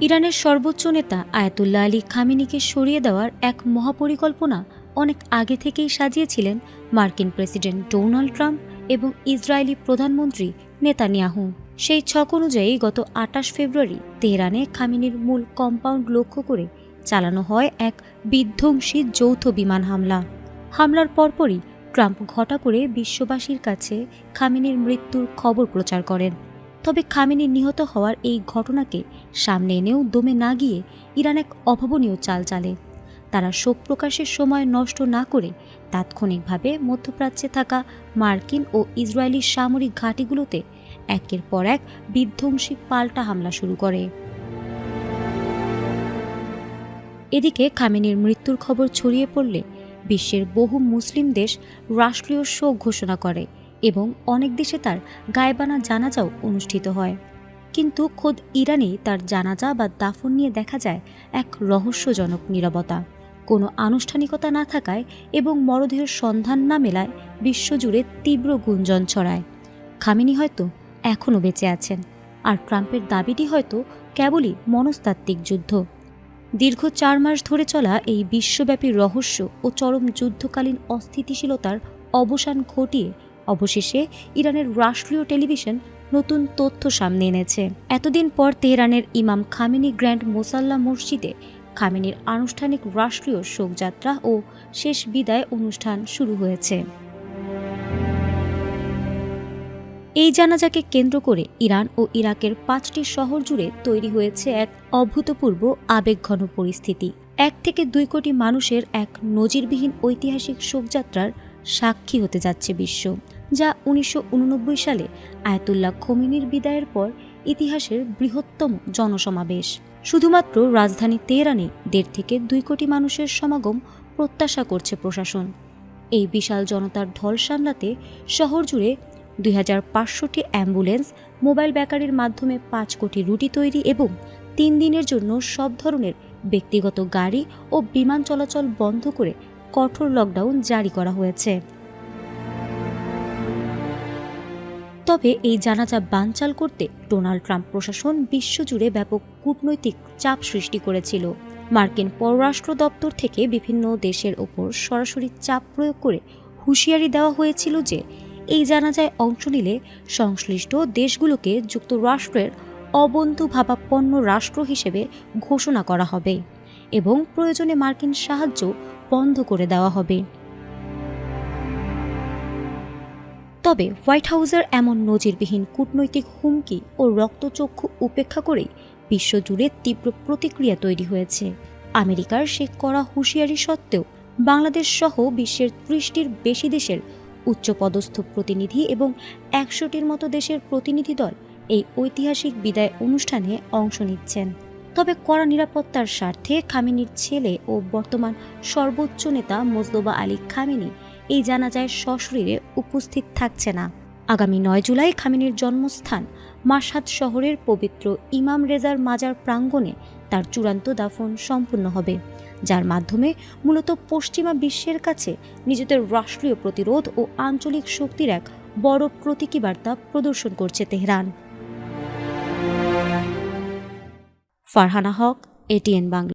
ইরানের সর্বোচ্চ নেতা আয়াতুল্লাহ আলী খামেনিকে সরিয়ে দেওয়ার এক মহাপরিকল্পনা অনেক আগে থেকেই সাজিয়েছিলেন মার্কিন প্রেসিডেন্ট ডোনাল্ড ট্রাম্প এবং ইসরায়েলি প্রধানমন্ত্রী নেতানিয়াহু। সেই ছক অনুযায়ী গত ২৮ ফেব্রুয়ারি তেহরানে খামেনির মূল কম্পাউন্ড লক্ষ্য করে চালানো হয় এক বিধ্বংসী যৌথ বিমান হামলার পরপরই ট্রাম্প ঘটা করে বিশ্ববাসীর কাছে খামেনির মৃত্যুর খবর প্রচার করেন। তবে খামেনি নিহত হওয়ার এই ঘটনাকে সামনে এনেও দমে না গিয়ে ইরান এক অভাবনীয় চাল চালে। তারা শোক প্রকাশের সময় নষ্ট না করে তাৎক্ষণিকভাবে মধ্যপ্রাচ্যে থাকা মার্কিন ও ইসরায়েলি সামরিক ঘাঁটিগুলোতে একের পর এক বিধ্বংসী পাল্টা হামলা শুরু করে। এদিকে খামেনির মৃত্যুর খবর ছড়িয়ে পড়লে বিশ্বের বহু মুসলিম দেশ রাষ্ট্রীয় শোক ঘোষণা করে এবং অনেক দেশে তার গায়েবানা জানাজাও অনুষ্ঠিত হয়। কিন্তু খোদ ইরানেই তার জানাজা বা দাফন নিয়ে দেখা যায় এক রহস্যজনক নীরবতা। কোনো আনুষ্ঠানিকতা না থাকায় এবং মরদেহের সন্ধান না মেলায় বিশ্বজুড়ে তীব্র গুঞ্জন ছড়ায়। খামেনি হয়তো এখনও বেঁচে আছেন, আর ট্রাম্পের দাবিটি হয়তো কেবলই মনস্তাত্ত্বিক যুদ্ধ। দীর্ঘ ৪ মাস ধরে চলা এই বিশ্বব্যাপী রহস্য ও চরম যুদ্ধকালীন অস্থিতিশীলতার অবসান ঘটিয়ে অবশেষে ইরানের রাষ্ট্রীয় টেলিভিশন নতুন তথ্য সামনে এনেছে। এতদিন পর তেহরানের ইমাম খামেনি গ্র্যান্ড মোসাল্লা মসজিদে খামেনির আনুষ্ঠানিক রাষ্ট্রীয় শোকযাত্রা ও শেষ বিদায় অনুষ্ঠান শুরু হয়েছে। এই জানাজাকে কেন্দ্র করে ইরান ও ইরাকের ৫টি শহর জুড়ে তৈরি হয়েছে এক অভূতপূর্ব আবেগঘন পরিস্থিতি। ১ থেকে ২ কোটি মানুষের এক নজিরবিহীন ঐতিহাসিক শোকযাত্রার সাক্ষী হতে যাচ্ছে বিশ্ব, যা ১৯৮৯ সালে আয়াতুল্লাহ খোমেনির বিদায়ের পর ইতিহাসের বৃহত্তম জনসমাবেশ। শুধুমাত্র রাজধানী তেহরানে ১.৫ থেকে ২ কোটি মানুষের সমাগম প্রত্যাশা করছে প্রশাসন। এই বিশাল জনতার ঢল সামলাতে শহর জুড়ে ২৫০০টি অ্যাম্বুলেন্স, মোবাইল বেকারির মাধ্যমে ৫ কোটি রুটি তৈরি এবং ৩ দিনের জন্য সব ধরনের ব্যক্তিগত গাড়ি ও বিমান চলাচল বন্ধ করে কঠোর লকডাউন জারি করা হয়েছে। তবে এই জানাজা বানচাল করতে ডোনাল্ড ট্রাম্প প্রশাসন বিশ্বজুড়ে ব্যাপক কূটনৈতিক চাপ সৃষ্টি করেছিল। মার্কিন পররাষ্ট্র দপ্তর থেকে বিভিন্ন দেশের ওপর সরাসরি চাপ প্রয়োগ করে হুঁশিয়ারি দেওয়া হয়েছিল যে এই জানাজায় অংশ নিলে সংশ্লিষ্ট দেশগুলোকে যুক্তরাষ্ট্রের অবন্ধুভাবাপন্ন রাষ্ট্র হিসেবে ঘোষণা করা হবে এবং প্রয়োজনে মার্কিন সাহায্য বন্ধ করে দেওয়া হবে। তবে হোয়াইট হাউসের এমন নজিরবিহীন কূটনৈতিক হুমকি ও রক্তচক্ষু উপেক্ষা করেই বিশ্বজুড়ে তীব্র প্রতিক্রিয়া তৈরি হয়েছে। আমেরিকার সে কড়া হুঁশিয়ারি সত্ত্বেও বাংলাদেশ সহ বিশ্বের ৩০টির বেশি দেশের উচ্চপদস্থ প্রতিনিধি এবং ১০০টির মতো দেশের প্রতিনিধি দল এই ঐতিহাসিক বিদায় অনুষ্ঠানে অংশ নিচ্ছেন। তবে কড়া নিরাপত্তার স্বার্থে খামেনির ছেলে ও বর্তমান সর্বোচ্চ নেতা মোজতবা আলী খামেনি এই জানাজায় সশরীরে উপস্থিত থাকছে না। আগামী ৯ জুলাই খামেনির জন্মস্থান মাশহাদ শহরের পবিত্র ইমাম রেজার মাজার প্রাঙ্গণে তার চূড়ান্ত দাফন সম্পন্ন হবে, যার মাধ্যমে মূলত পশ্চিমা বিশ্বের কাছে নিজেদের রাষ্ট্রীয় প্রতিরোধ ও আঞ্চলিক শক্তির এক বড় প্রতীকী বার্তা প্রদর্শন করছে তেহরান। ফারহানা হক, ATN বাংলা।